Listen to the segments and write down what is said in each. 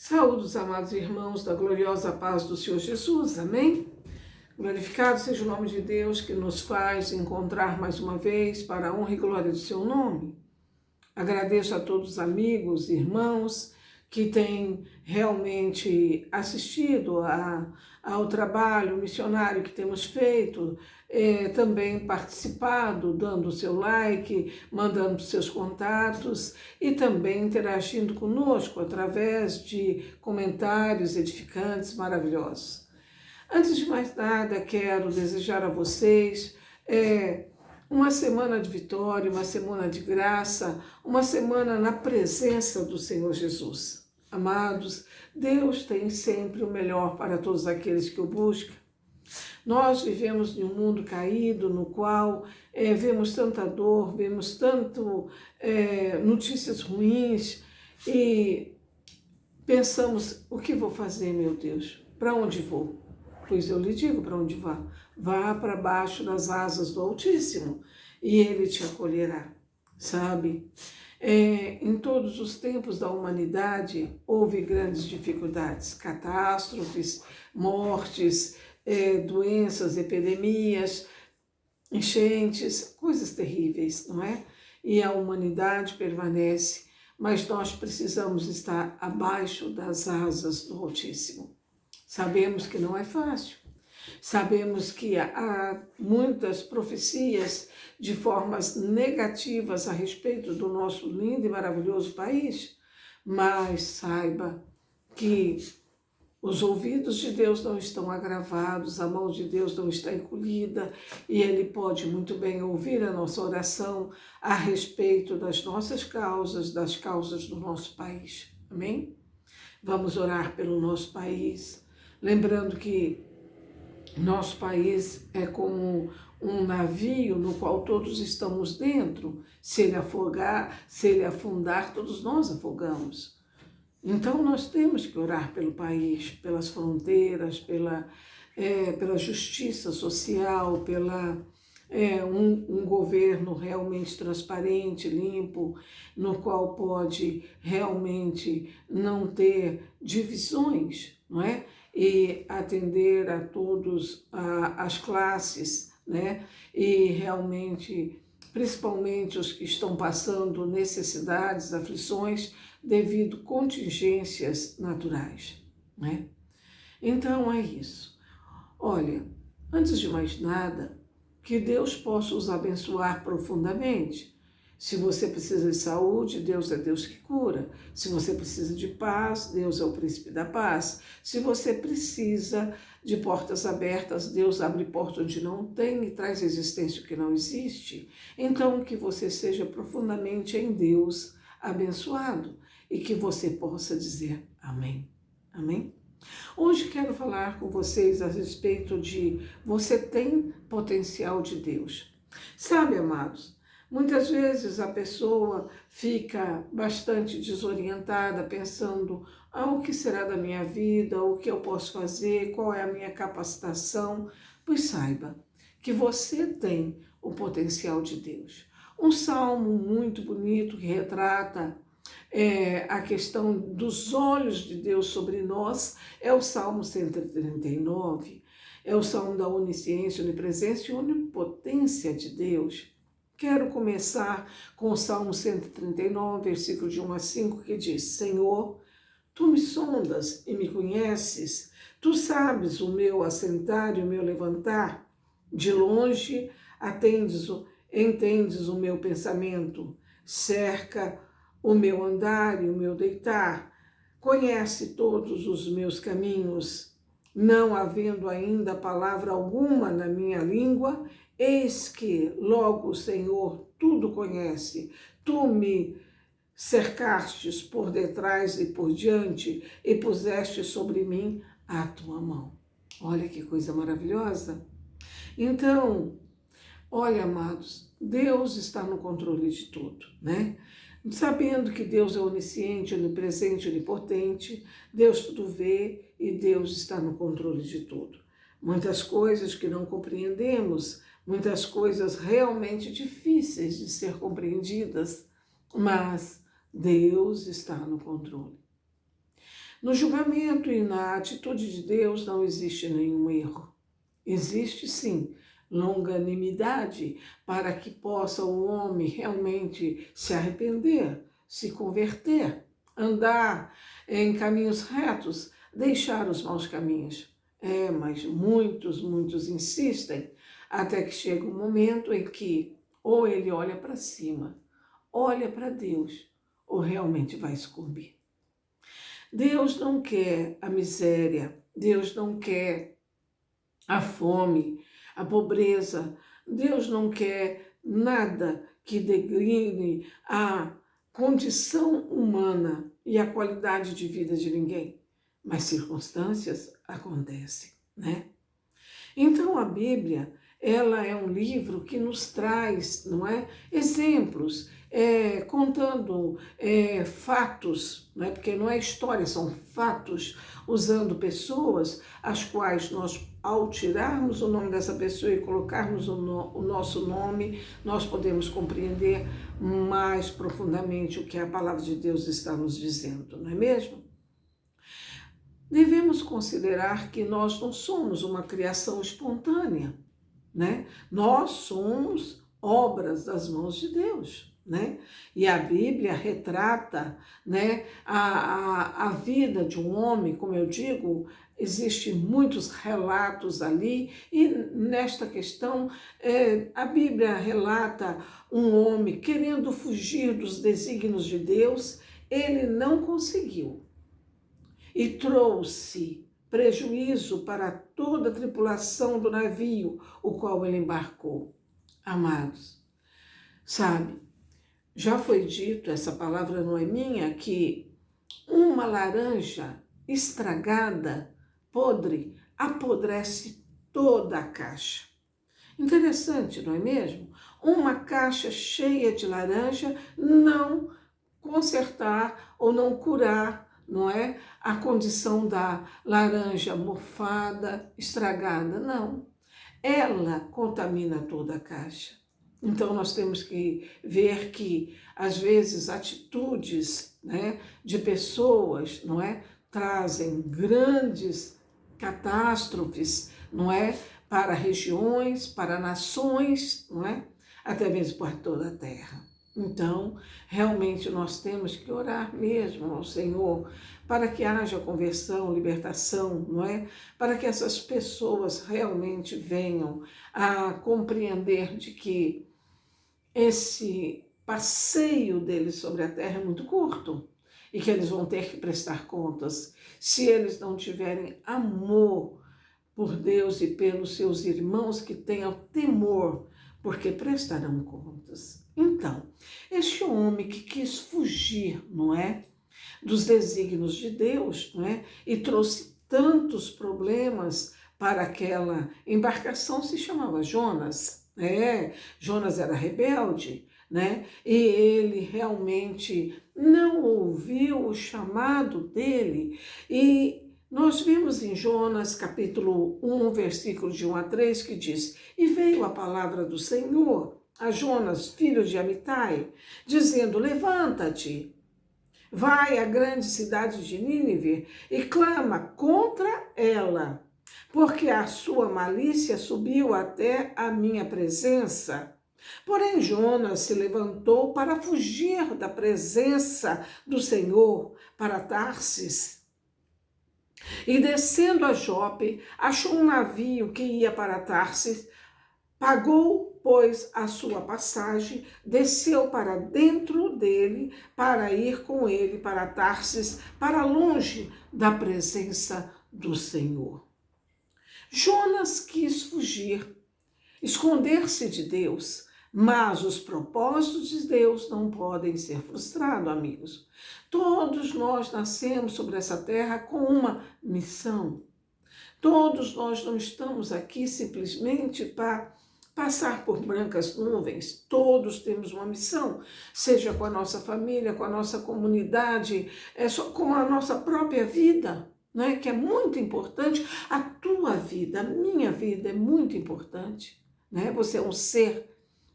Saúde os amados irmãos da gloriosa paz do Senhor Jesus, amém? Glorificado seja o nome de Deus que nos faz encontrar mais uma vez para a honra e glória do seu nome. Agradeço a todos os amigos, irmãos que têm realmente assistido ao trabalho missionário que temos feito, também participado, dando o seu like, mandando seus contatos e também interagindo conosco através de comentários edificantes, maravilhosos. Antes de mais nada, quero desejar a vocês uma semana de vitória, uma semana de graça, uma semana na presença do Senhor Jesus. Amados, Deus tem sempre o melhor para todos aqueles que o buscam. Nós vivemos em um mundo caído, no qual vemos tanta dor, vemos tanto notícias ruins e pensamos, o que vou fazer, meu Deus? Para onde vou? Pois eu lhe digo para onde vá. Vá para baixo das asas do Altíssimo e Ele te acolherá, sabe? Em todos os tempos da humanidade houve grandes dificuldades, catástrofes, mortes, doenças, epidemias, enchentes, coisas terríveis, não é? E a humanidade permanece, mas nós precisamos estar abaixo das asas do Altíssimo. Sabemos que não é fácil, sabemos que há muitas profecias de formas negativas a respeito do nosso lindo e maravilhoso país, mas saiba que os ouvidos de Deus não estão agravados, a mão de Deus não está encolhida e Ele pode muito bem ouvir a nossa oração a respeito das nossas causas, das causas do nosso país. Amém? Vamos orar pelo nosso país. Lembrando que nosso país é como um navio no qual todos estamos dentro. Se ele afogar, se ele afundar, todos nós afogamos. Então nós temos que orar pelo país, pelas fronteiras, pela justiça social, pela um governo realmente transparente, limpo, no qual pode realmente não ter divisões, não é? E atender a todos as classes, né? E realmente, principalmente os que estão passando necessidades, aflições, devido a contingências naturais, né? Então é isso. Olha, antes de mais nada, que Deus possa os abençoar profundamente. Se você precisa de saúde, Deus é Deus que cura. Se você precisa de paz, Deus é o príncipe da paz. Se você precisa de portas abertas, Deus abre porta onde não tem e traz existência o que não existe. Então, que você seja profundamente em Deus abençoado e que você possa dizer amém. Amém? Hoje quero falar com vocês a respeito de você tem potencial de Deus. Sabe, amados, muitas vezes a pessoa fica bastante desorientada, pensando, o que será da minha vida, o que eu posso fazer, qual é a minha capacitação. Pois saiba que você tem o potencial de Deus. Um salmo muito bonito que retrata a questão dos olhos de Deus sobre nós é o Salmo 139, é o Salmo da onisciência, onipresença e onipotência de Deus. Quero começar com o Salmo 139, versículo de 1 a 5, que diz: Senhor, Tu me sondas e me conheces, Tu sabes o meu assentar e o meu levantar, de longe entendes o meu pensamento, cerca o meu andar e o meu deitar, conhece todos os meus caminhos, não havendo ainda palavra alguma na minha língua, eis que logo o Senhor tudo conhece, tu me cercastes por detrás e por diante e puseste sobre mim a tua mão. Olha que coisa maravilhosa. Então, olha, amados, Deus está no controle de tudo, né? Sabendo que Deus é onisciente, onipresente, onipotente, Deus tudo vê e Deus está no controle de tudo. Muitas coisas que não compreendemos, muitas coisas realmente difíceis de ser compreendidas, mas Deus está no controle. No julgamento e na atitude de Deus não existe nenhum erro. Existe sim longanimidade para que possa o homem realmente se arrepender, se converter, andar em caminhos retos, deixar os maus caminhos. Mas muitos insistem até que chega um momento em que ou ele olha para cima, olha para Deus, ou realmente vai sucumbir. Deus não quer a miséria, Deus não quer a fome, a pobreza. Deus não quer nada que degrine a condição humana e a qualidade de vida de ninguém. Mas circunstâncias acontecem, né? Então a Bíblia, ela é um livro que nos traz, não é, exemplos, contando fatos, não é? Porque não é história, são fatos, usando pessoas as quais nós, ao tirarmos o nome dessa pessoa e colocarmos o nosso nome, nós podemos compreender mais profundamente o que a palavra de Deus está nos dizendo, não é mesmo? Devemos considerar que nós não somos uma criação espontânea, né? Nós somos obras das mãos de Deus, né? E a Bíblia retrata, né, a vida de um homem, como eu digo, existem muitos relatos ali, e nesta questão a Bíblia relata um homem querendo fugir dos desígnios de Deus, ele não conseguiu. E trouxe prejuízo para toda a tripulação do navio, o qual ele embarcou. Amados, sabe, já foi dito, essa palavra não é minha, que uma laranja estragada, podre, apodrece toda a caixa. Interessante, não é mesmo? Uma caixa cheia de laranja não consertar ou não curar, não é, a condição da laranja mofada, estragada, não. Ela contamina toda a caixa. Então nós temos que ver que às vezes atitudes, né, de pessoas, não é, trazem grandes catástrofes, não é, para regiões, para nações, não é, até mesmo para toda a terra. Então, realmente nós temos que orar mesmo ao Senhor para que haja conversão, libertação, não é? Para que essas pessoas realmente venham a compreender de que esse passeio deles sobre a terra é muito curto e que eles vão ter que prestar contas. Se eles não tiverem amor por Deus e pelos seus irmãos, que tenham temor, porque prestarão contas. Então, este homem que quis fugir, não é, dos desígnios de Deus, não é, e trouxe tantos problemas para aquela embarcação, se chamava Jonas. Jonas era rebelde, né? E ele realmente não ouviu o chamado dele. E nós vimos em Jonas capítulo 1, versículo de 1 a 3, que diz: E veio a palavra do Senhor a Jonas, filho de Amitai, dizendo: Levanta-te, vai à grande cidade de Nínive e clama contra ela, porque a sua malícia subiu até a minha presença. Porém, Jonas se levantou para fugir da presença do Senhor para Tarsis. E descendo a Jope, achou um navio que ia para Tarsis, pagou, pois, a sua passagem, desceu para dentro dele, para ir com ele para Tarsis, para longe da presença do Senhor. Jonas quis fugir, esconder-se de Deus, mas os propósitos de Deus não podem ser frustrados, amigos. Todos nós nascemos sobre essa terra com uma missão. Todos nós não estamos aqui simplesmente para passar por brancas nuvens. Todos temos uma missão, seja com a nossa família, com a nossa comunidade, com a nossa própria vida, né? Que é muito importante. A tua vida, a minha vida é muito importante, né? Você é um ser,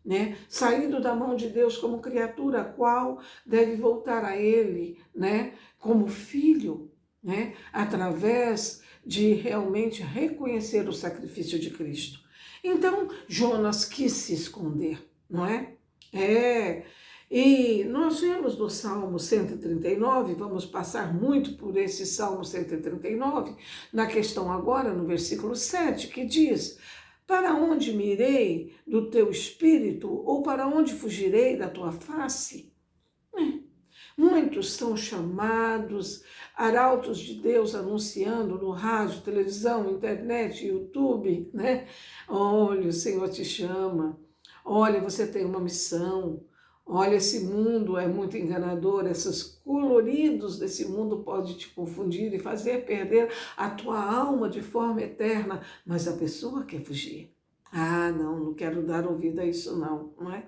né, saído da mão de Deus como criatura, a qual deve voltar a Ele, né, como filho. né? Através de realmente reconhecer o sacrifício de Cristo. Então, Jonas quis se esconder, não é? E nós vemos no Salmo 139, vamos passar muito por esse Salmo 139, na questão agora, no versículo 7, que diz: para onde me irei do teu espírito, ou para onde fugirei da tua face? Muitos são chamados, arautos de Deus anunciando no rádio, televisão, internet, YouTube, né? Olha, o Senhor te chama. Olha, você tem uma missão. Olha, esse mundo é muito enganador. Esses coloridos desse mundo podem te confundir e fazer perder a tua alma de forma eterna. Mas a pessoa quer fugir. Ah, não quero dar ouvido a isso não é?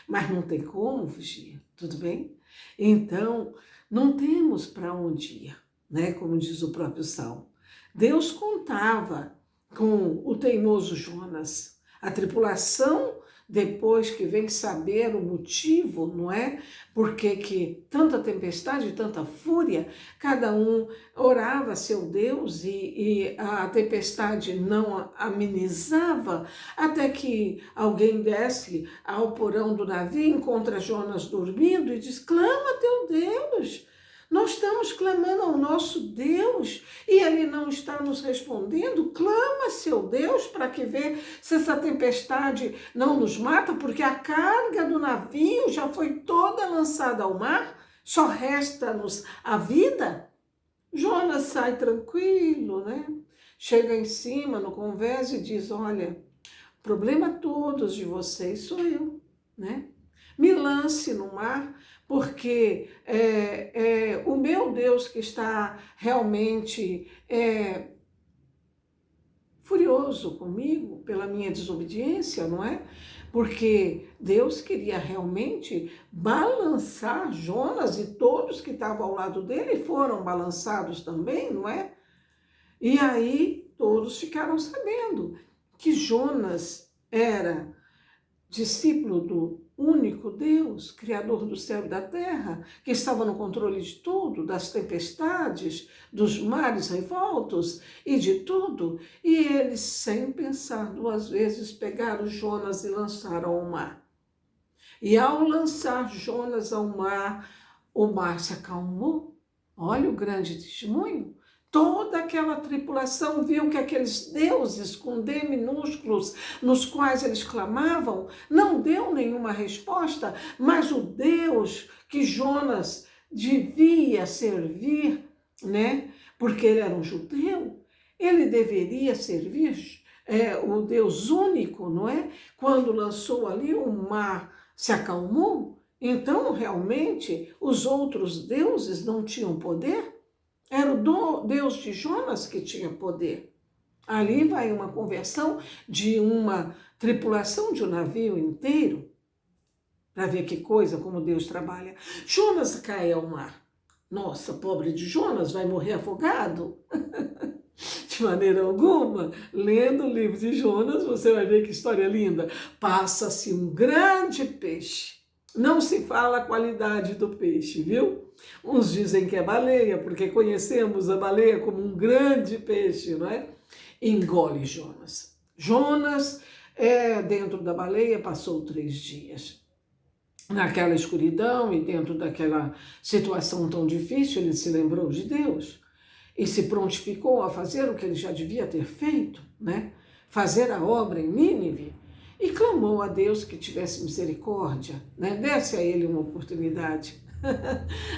Mas não tem como fugir, tudo bem? Então, não temos para onde ir, né? Como diz o próprio Salmo. Deus contava com o teimoso Jonas. A tripulação, depois que vem saber o motivo, não é? Porque que tanta tempestade, tanta fúria, cada um orava a seu Deus e a tempestade não amenizava, até que alguém desce ao porão do navio, encontra Jonas dormindo e diz: clama a teu Deus. Nós estamos clamando ao nosso Deus e Ele não está nos respondendo. Clama, seu Deus, para que vê se essa tempestade não nos mata, porque a carga do navio já foi toda lançada ao mar, só resta-nos a vida. Jonas sai tranquilo, né? Chega em cima no convés e diz: olha, o problema todos de vocês sou eu, né? Me lance no mar, porque o meu Deus que está realmente furioso comigo pela minha desobediência, não é? Porque Deus queria realmente balançar Jonas e todos que estavam ao lado dele foram balançados também, não é? E aí todos ficaram sabendo que Jonas era discípulo do único Deus, Criador do céu e da terra, que estava no controle de tudo, das tempestades, dos mares revoltos e de tudo. E eles, sem pensar duas vezes, pegaram Jonas e lançaram ao mar. E ao lançar Jonas ao mar, o mar se acalmou. Olha o grande testemunho. Toda aquela tripulação viu que aqueles deuses com D minúsculos, nos quais eles clamavam, não deu nenhuma resposta, mas o Deus que Jonas devia servir, né? Porque ele era um judeu, ele deveria servir o Deus único, não é? Quando lançou ali, o mar se acalmou. Então, realmente, os outros deuses não tinham poder. Era o Deus de Jonas que tinha poder. Ali vai uma conversão de uma tripulação de um navio inteiro, para ver que coisa, como Deus trabalha. Jonas cai ao mar. Nossa, pobre de Jonas, vai morrer afogado? De maneira alguma. Lendo o livro de Jonas, você vai ver que história linda. Passa-se um grande peixe. Não se fala a qualidade do peixe, viu? Uns dizem que é baleia, porque conhecemos a baleia como um grande peixe, não é? Engole Jonas. Jonas, dentro da baleia, passou 3 dias. Naquela escuridão e dentro daquela situação tão difícil, ele se lembrou de Deus e se prontificou a fazer o que ele já devia ter feito, né? Fazer a obra em Nínive. E clamou a Deus que tivesse misericórdia, né? Desse a ele uma oportunidade.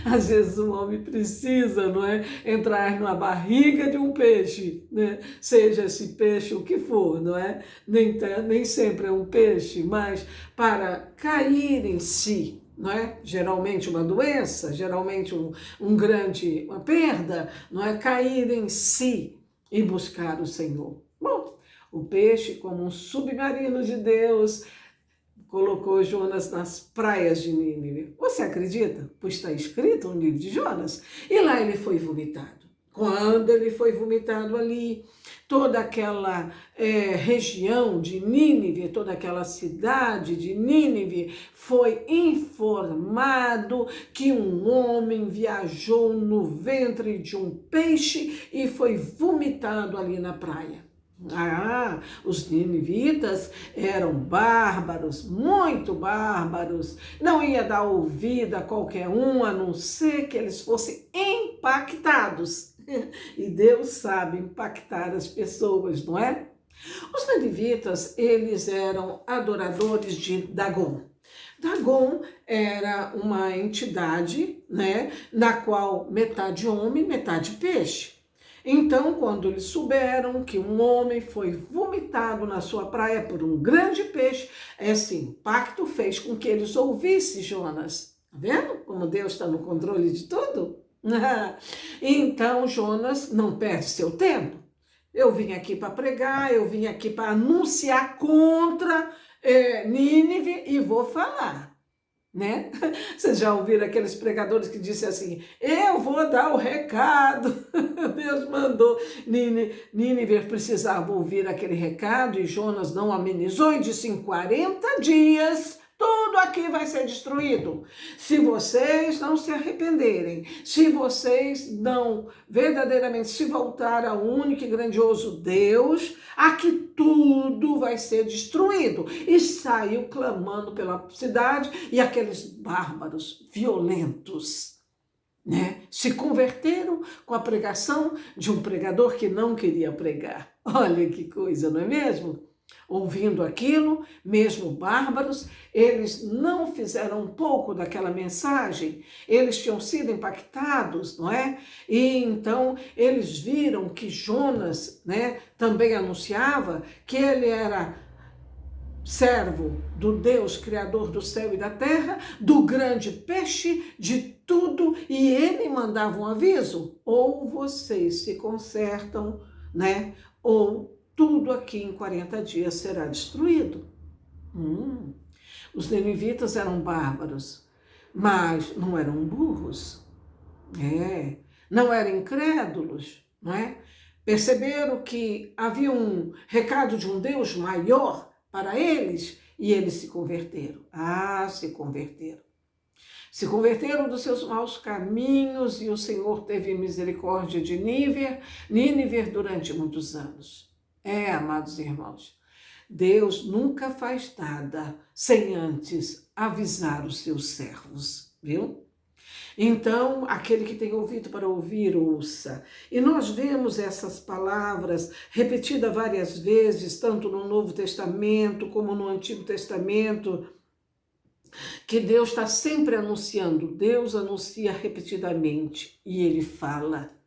Às vezes um homem precisa, não é? Entrar na barriga de um peixe, né? Seja esse peixe o que for, não é? Nem sempre é um peixe, mas para cair em si, não é? Geralmente uma doença, geralmente uma perda, não é? Cair em si e buscar o Senhor. Bom, o peixe, como um submarino de Deus, colocou Jonas nas praias de Nínive. Você acredita? Pois está escrito no livro de Jonas. E lá ele foi vomitado. Quando ele foi vomitado ali, toda aquela região de Nínive, toda aquela cidade de Nínive foi informado que um homem viajou no ventre de um peixe e foi vomitado ali na praia. Os ninivitas eram bárbaros, muito bárbaros, não ia dar ouvido a qualquer um, a não ser que eles fossem impactados. E Deus sabe impactar as pessoas, não é? Os ninivitas, eles eram adoradores de Dagon. Dagon era uma entidade, né, na qual metade homem, metade peixe. Então, quando eles souberam que um homem foi vomitado na sua praia por um grande peixe, esse impacto fez com que eles ouvissem Jonas. Tá vendo como Deus está no controle de tudo? Então, Jonas não perde seu tempo. Eu vim aqui para pregar, eu vim aqui para anunciar contra Nínive e vou falar. Né? Vocês já ouviram aqueles pregadores que disseram assim, eu vou dar o recado, Deus mandou, Nínive precisava ouvir aquele recado e Jonas não amenizou e disse, em 40 dias tudo aqui vai ser destruído. Se vocês não se arrependerem, se vocês não verdadeiramente se voltar ao único e grandioso Deus, aqui tudo vai ser destruído. E saiu clamando pela cidade e aqueles bárbaros violentos, né, se converteram com a pregação de um pregador que não queria pregar. Olha que coisa, não é mesmo? Ouvindo aquilo, mesmo bárbaros, eles não fizeram um pouco daquela mensagem, eles tinham sido impactados, não é? E então eles viram que Jonas, né, também anunciava que ele era servo do Deus criador do céu e da terra, do grande peixe, de tudo, e ele mandava um aviso, ou vocês se consertam, né, ou tudo aqui em 40 dias será destruído. Os ninivitas eram bárbaros, mas não eram burros, não eram incrédulos, não é? Perceberam que havia um recado de um Deus maior para eles e eles se converteram. Se converteram. Se converteram dos seus maus caminhos e o Senhor teve misericórdia de Nínive durante muitos anos. Amados irmãos, Deus nunca faz nada sem antes avisar os seus servos, viu? Então, aquele que tem ouvido para ouvir, ouça. E nós vemos essas palavras repetidas várias vezes, tanto no Novo Testamento como no Antigo Testamento, que Deus está sempre anunciando. Deus anuncia repetidamente e ele fala.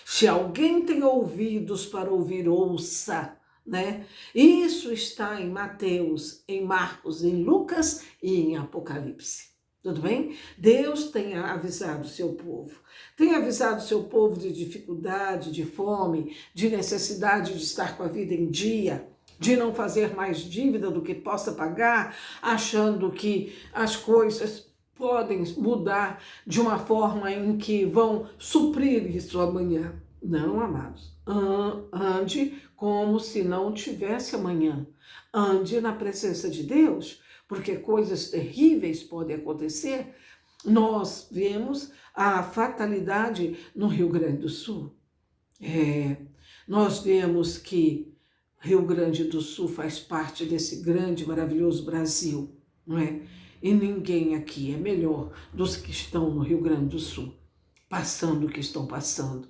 Se alguém tem ouvidos para ouvir, ouça, né? Isso está em Mateus, em Marcos, em Lucas e em Apocalipse. Tudo bem? Deus tem avisado o seu povo. Tem avisado o seu povo de dificuldade, de fome, de necessidade de estar com a vida em dia, de não fazer mais dívida do que possa pagar, achando que as coisas podem mudar de uma forma em que vão suprir isso amanhã. Não, amados. Ande como se não tivesse amanhã. Ande na presença de Deus, porque coisas terríveis podem acontecer. Nós vemos a fatalidade no Rio Grande do Sul. Nós vemos que Rio Grande do Sul faz parte desse grande, maravilhoso Brasil, não é? E ninguém aqui é melhor dos que estão no Rio Grande do Sul, passando o que estão passando.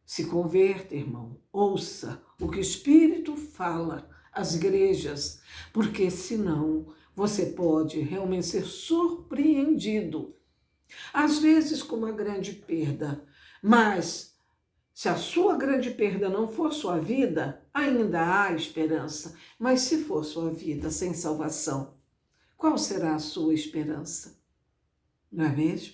Se converta, irmão, ouça o que o Espírito fala às igrejas, porque senão você pode realmente ser surpreendido, às vezes com uma grande perda, mas se a sua grande perda não for sua vida, ainda há esperança, mas se for sua vida sem salvação, qual será a sua esperança? Não é mesmo?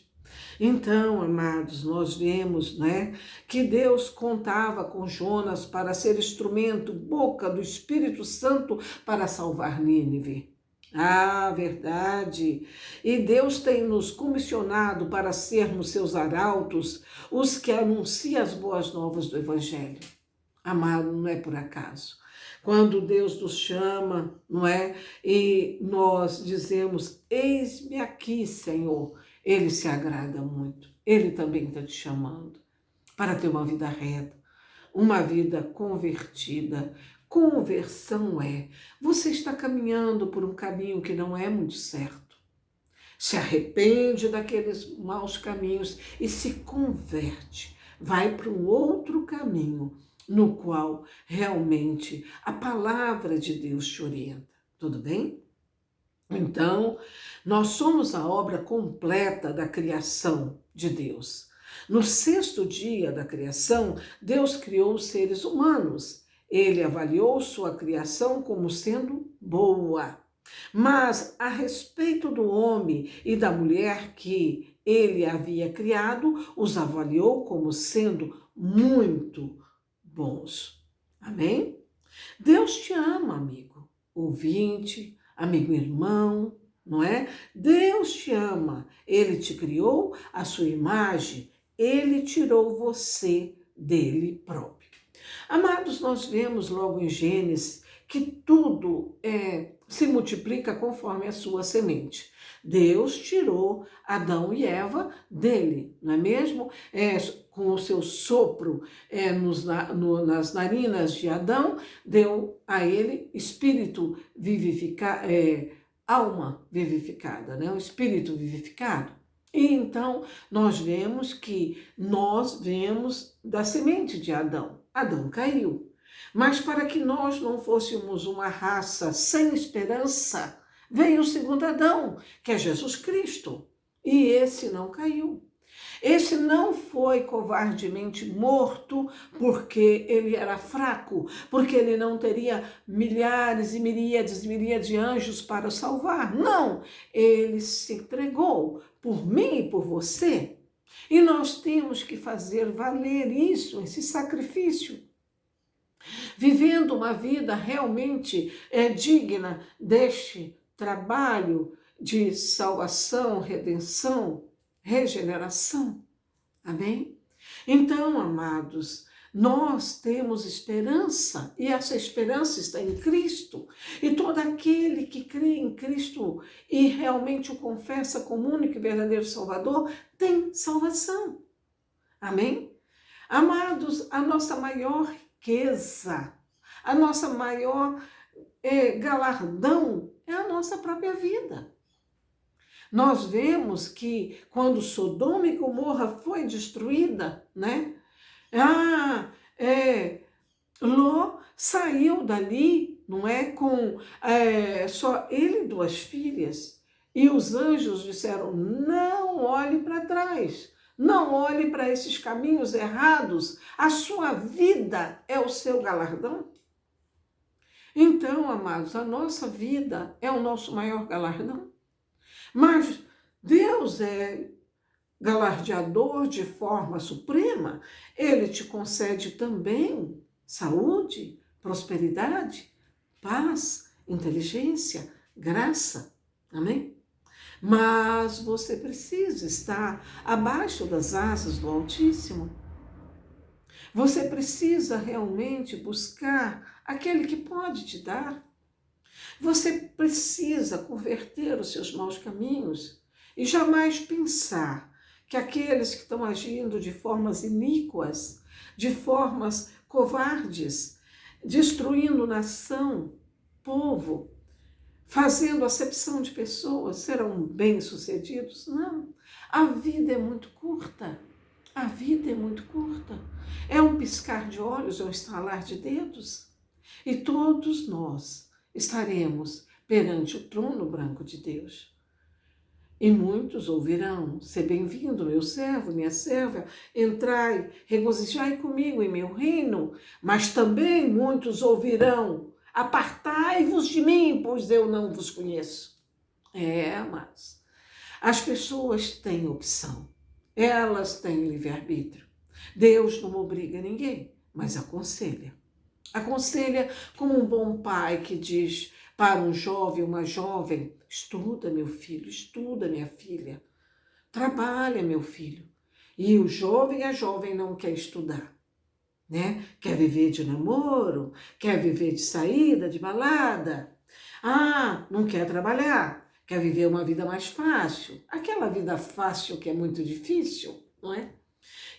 Então, amados, nós vemos, né, que Deus contava com Jonas para ser instrumento, boca do Espírito Santo para salvar Nínive. Ah, verdade. E Deus tem nos comissionado para sermos seus arautos, os que anunciam as boas novas do Evangelho. Amado, não é por acaso. Quando Deus nos chama, não é? E nós dizemos, eis-me aqui, Senhor. Ele se agrada muito. Ele também está te chamando para ter uma vida reta, uma vida convertida. Conversão é, você está caminhando por um caminho que não é muito certo. Se arrepende daqueles maus caminhos e se converte. Vai para um outro caminho, no qual realmente a palavra de Deus te orienta. Tudo bem? Então, nós somos a obra completa da criação de Deus. No sexto dia da criação, Deus criou os seres humanos. Ele avaliou sua criação como sendo boa. Mas, a respeito do homem e da mulher que ele havia criado, os avaliou como sendo muito bons. Amém? Deus te ama, amigo ouvinte, amigo irmão, não é? Deus te ama. Ele te criou à sua imagem. Ele tirou você dele próprio. Amados, nós vemos logo em Gênesis que tudo se multiplica conforme a sua semente. Deus tirou Adão e Eva dele, não é mesmo? Com o seu sopro nas narinas de Adão, deu a ele espírito vivificado, alma vivificada, né? O espírito vivificado. E então nós vemos da semente de Adão. Adão caiu. Mas para que nós não fôssemos uma raça sem esperança, veio o segundo Adão, que é Jesus Cristo. E esse não caiu. Esse não foi covardemente morto porque ele era fraco, porque ele não teria milhares e miríades de anjos para salvar. Não, ele se entregou por mim e por você. E nós temos que fazer valer isso, esse sacrifício. Vivendo uma vida realmente digna deste trabalho de salvação, redenção, regeneração. Amém? Então, amados, nós temos esperança e essa esperança está em Cristo. E todo aquele que crê em Cristo e realmente o confessa como único e verdadeiro Salvador tem salvação. Amém? Amados, a nossa maior riqueza, a nossa maior galardão é a nossa própria vida. Nós vemos que quando Sodoma e Gomorra foi destruída, né? Ló saiu dali, não é? Com só ele e 2 filhas. E os anjos disseram, não olhe para trás. Não olhe para esses caminhos errados. A sua vida é o seu galardão. Então, amados, a nossa vida é o nosso maior galardão. Mas Deus é galardeador de forma suprema. Ele te concede também saúde, prosperidade, paz, inteligência, graça. Amém? Mas você precisa estar abaixo das asas do Altíssimo. Você precisa realmente buscar aquele que pode te dar. Você precisa converter os seus maus caminhos e jamais pensar que aqueles que estão agindo de formas iníquas, de formas covardes, destruindo nação, povo, fazendo acepção de pessoas, serão bem-sucedidos? Não. A vida é muito curta. A vida é muito curta. É um piscar de olhos, é um estalar de dedos. E todos nós estaremos perante o trono branco de Deus. E muitos ouvirão, ser bem-vindo, meu servo, minha serva, entrai, regozijai comigo em meu reino. Mas também muitos ouvirão, apartai-vos de mim, pois eu não vos conheço. Mas as pessoas têm opção, elas têm livre-arbítrio. Deus não obriga ninguém, mas aconselha. Aconselha como um bom pai que diz para um jovem, uma jovem: estuda, meu filho, estuda, minha filha. Trabalha, meu filho. E o jovem, a jovem não quer estudar, né? Quer viver de namoro, quer viver de saída, de balada. Ah, não quer trabalhar, quer viver uma vida mais fácil. Aquela vida fácil que é muito difícil, não é?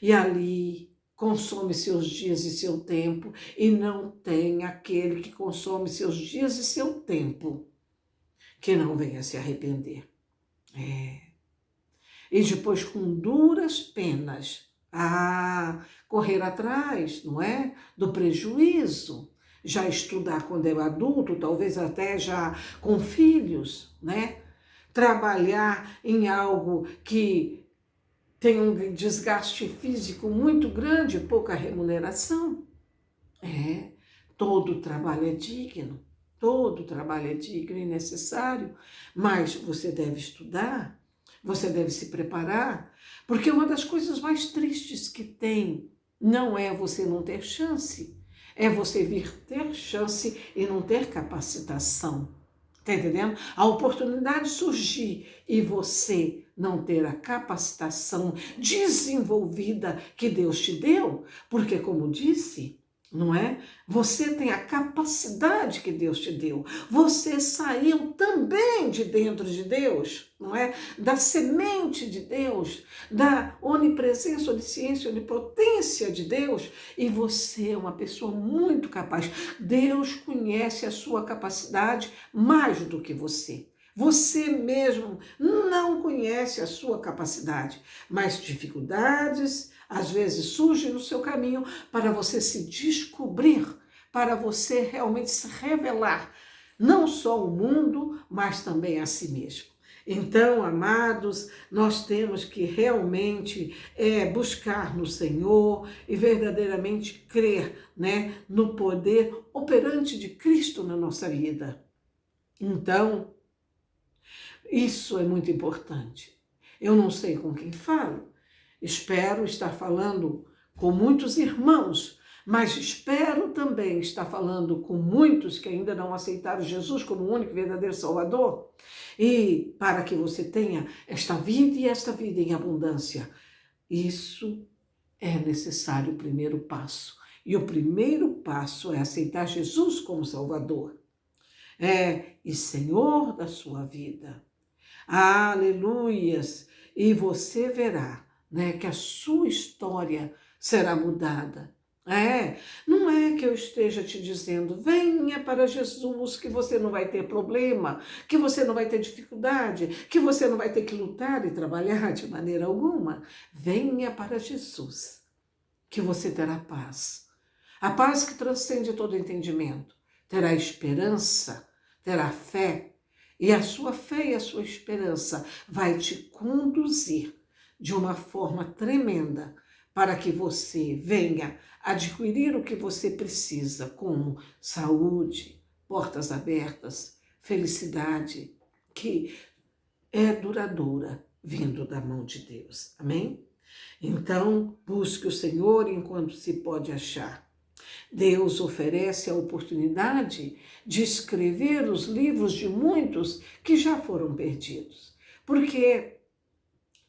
E ali consome seus dias e seu tempo, e não tem aquele que consome seus dias e seu tempo que não venha se arrepender. E depois, com duras penas, correr atrás, não é? Do prejuízo. Já estudar quando é adulto, talvez até já com filhos, né? Trabalhar em algo que tem um desgaste físico muito grande, pouca remuneração. Todo trabalho é digno, todo trabalho é digno e necessário, mas você deve estudar, você deve se preparar, porque uma das coisas mais tristes que tem não é você não ter chance, é você vir ter chance e não ter capacitação. Tá entendendo? A oportunidade surgir e você não ter a capacitação desenvolvida que Deus te deu, porque, como disse, não é? Você tem a capacidade que Deus te deu. Você saiu também de dentro de Deus, não é? Da semente de Deus, da onipresença, onisciência, onipotência de Deus, e você é uma pessoa muito capaz. Deus conhece a sua capacidade mais do que você. Você mesmo não conhece a sua capacidade, mas dificuldades às vezes surgem no seu caminho para você se descobrir, para você realmente se revelar, não só ao mundo, mas também a si mesmo. Então, amados, nós temos que realmente buscar no Senhor e verdadeiramente crer, né, no poder operante de Cristo na nossa vida. Então, isso é muito importante. Eu não sei com quem falo, espero estar falando com muitos irmãos, mas espero também estar falando com muitos que ainda não aceitaram Jesus como o único e verdadeiro Salvador. E para que você tenha esta vida e esta vida em abundância, isso é necessário o primeiro passo. E o primeiro passo é aceitar Jesus como Salvador. E Senhor da sua vida. Aleluias! E você verá, né, que a sua história será mudada. Não é que eu esteja te dizendo, venha para Jesus, que você não vai ter problema, que você não vai ter dificuldade, que você não vai ter que lutar e trabalhar de maneira alguma. Venha para Jesus, que você terá paz. A paz que transcende todo entendimento. Terá esperança, terá fé, e a sua fé e a sua esperança vai te conduzir de uma forma tremenda para que você venha adquirir o que você precisa, como saúde, portas abertas, felicidade, que é duradoura, vindo da mão de Deus. Amém? Então, busque o Senhor enquanto se pode achar. Deus oferece a oportunidade de escrever os livros de muitos que já foram perdidos. Porque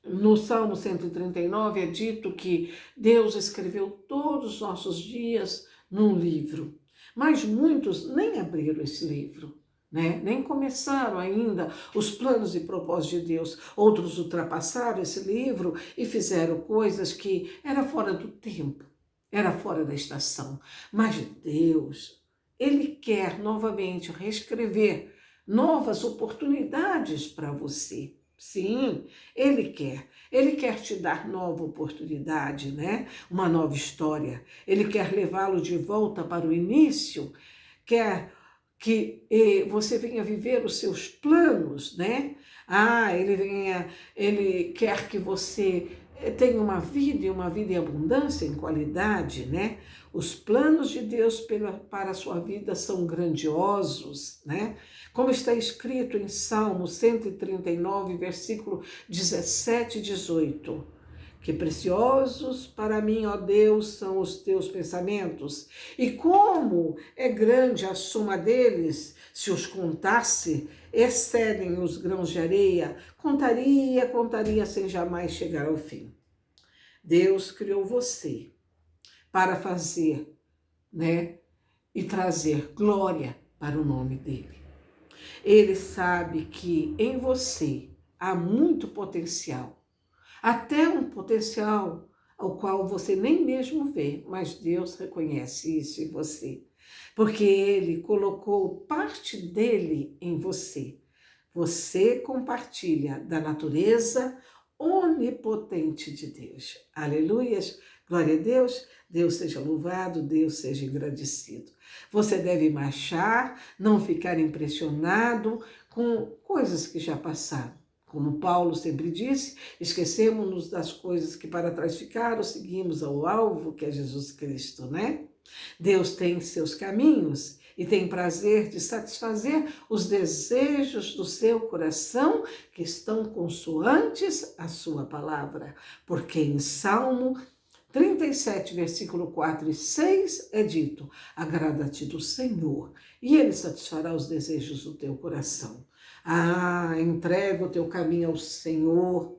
no Salmo 139 é dito que Deus escreveu todos os nossos dias num livro. Mas muitos nem abriram esse livro, né? Nem começaram ainda os planos e propósitos de Deus. Outros ultrapassaram esse livro e fizeram coisas que eram fora do tempo. Era fora da estação, mas Deus, Ele quer novamente reescrever novas oportunidades para você. Sim, Ele quer te dar nova oportunidade, né? Uma nova história. Ele quer levá-lo de volta para o início, quer que você venha viver os seus planos, né? Ele quer que você tenha uma vida e uma vida em abundância, em qualidade, né? Os planos de Deus para a sua vida são grandiosos, né? Como está escrito em Salmo 139, versículo 17 e 18. que preciosos para mim, ó Deus, são os teus pensamentos, e como é grande a soma deles, se os contasse, excedem os grãos de areia, contaria sem jamais chegar ao fim. Deus criou você para fazer, e trazer glória para o nome dele. Ele sabe que em você há muito potencial, até um potencial ao qual você nem mesmo vê, mas Deus reconhece isso em você, porque Ele colocou parte dele em você. Você compartilha da natureza onipotente de Deus. Aleluias! Glória a Deus! Deus seja louvado, Deus seja agradecido. Você deve marchar, não ficar impressionado com coisas que já passaram. Como Paulo sempre disse, esquecemos-nos das coisas que para trás ficaram, seguimos ao alvo, que é Jesus Cristo, Deus tem seus caminhos e tem prazer de satisfazer os desejos do seu coração que estão consoantes à sua palavra. Porque em Salmo 37, versículo 4 e 6 é dito: agrada-te do Senhor e Ele satisfará os desejos do teu coração. Entrega o teu caminho ao Senhor,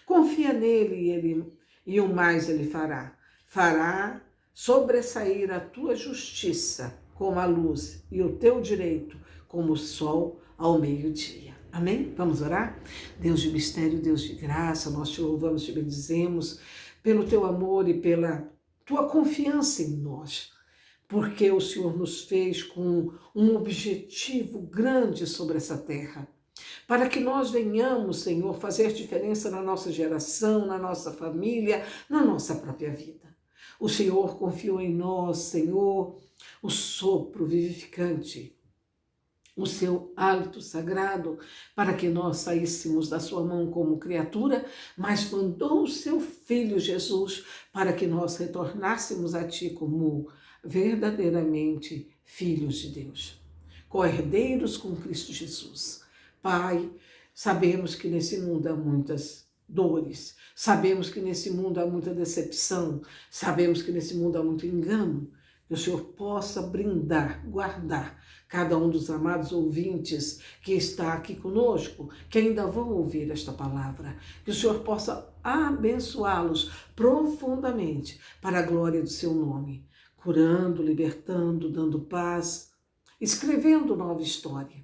confia nele e o mais Ele fará. Fará sobressair a tua justiça como a luz e o teu direito como o sol ao meio-dia. Amém? Vamos orar? Deus de mistério, Deus de graça, nós te louvamos, te bendizemos pelo teu amor e pela tua confiança em nós, porque o Senhor nos fez com um objetivo grande sobre essa terra, para que nós venhamos, Senhor, fazer diferença na nossa geração, na nossa família, na nossa própria vida. O Senhor confiou em nós, Senhor, o sopro vivificante, o seu hálito sagrado, para que nós saíssemos da sua mão como criatura, mas mandou o seu Filho Jesus para que nós retornássemos a ti como verdadeiramente filhos de Deus, co-herdeiros com Cristo Jesus. Pai, sabemos que nesse mundo há muitas dores, sabemos que nesse mundo há muita decepção, sabemos que nesse mundo há muito engano, que o Senhor possa brindar, guardar cada um dos amados ouvintes que está aqui conosco, que ainda vão ouvir esta palavra, que o Senhor possa abençoá-los profundamente para a glória do seu nome, curando, libertando, dando paz, escrevendo nova história,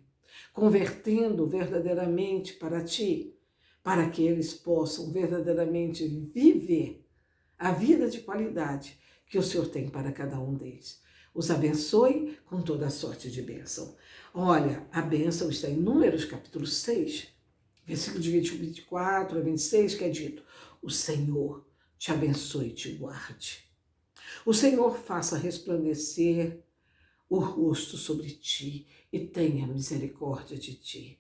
convertendo verdadeiramente para ti, para que eles possam verdadeiramente viver a vida de qualidade que o Senhor tem para cada um deles. Os abençoe com toda a sorte de bênção. Olha, a bênção está em Números capítulo 6, versículo de 24 a 26, que é dito: o Senhor te abençoe e te guarde. O Senhor faça resplandecer o rosto sobre ti e tenha misericórdia de ti.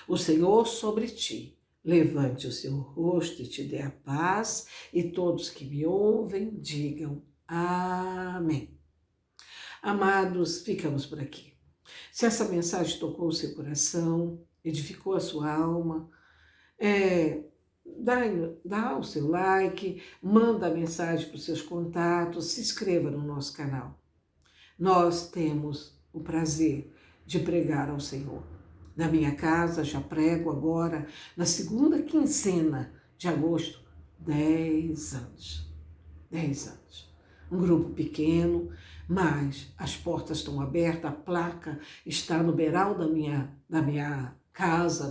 O Senhor sobre ti levante o seu rosto e te dê a paz, e todos que me ouvem digam amém. Amados, ficamos por aqui. Se essa mensagem tocou o seu coração, edificou a sua alma, dá o seu like, manda a mensagem para os seus contatos, se inscreva no nosso canal. Nós temos o prazer de pregar ao Senhor. Na minha casa, já prego agora, na segunda quinzena de agosto, 10 anos. 10 anos. Um grupo pequeno, mas as portas estão abertas, a placa está no beiral da minha casa,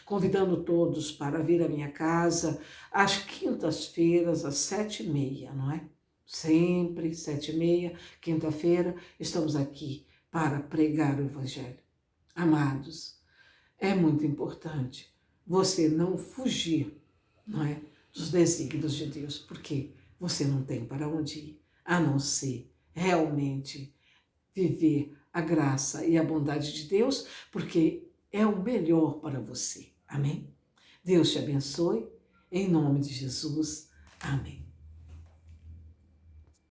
Convidando todos para vir à minha casa às quintas-feiras, às 7h30, não é? Sempre, 7h30, quinta-feira, estamos aqui para pregar o Evangelho. Amados, é muito importante você não fugir, dos desígnios de Deus, porque você não tem para onde ir, a não ser realmente viver a graça e a bondade de Deus, porque é o melhor para você. Amém? Deus te abençoe, em nome de Jesus. Amém.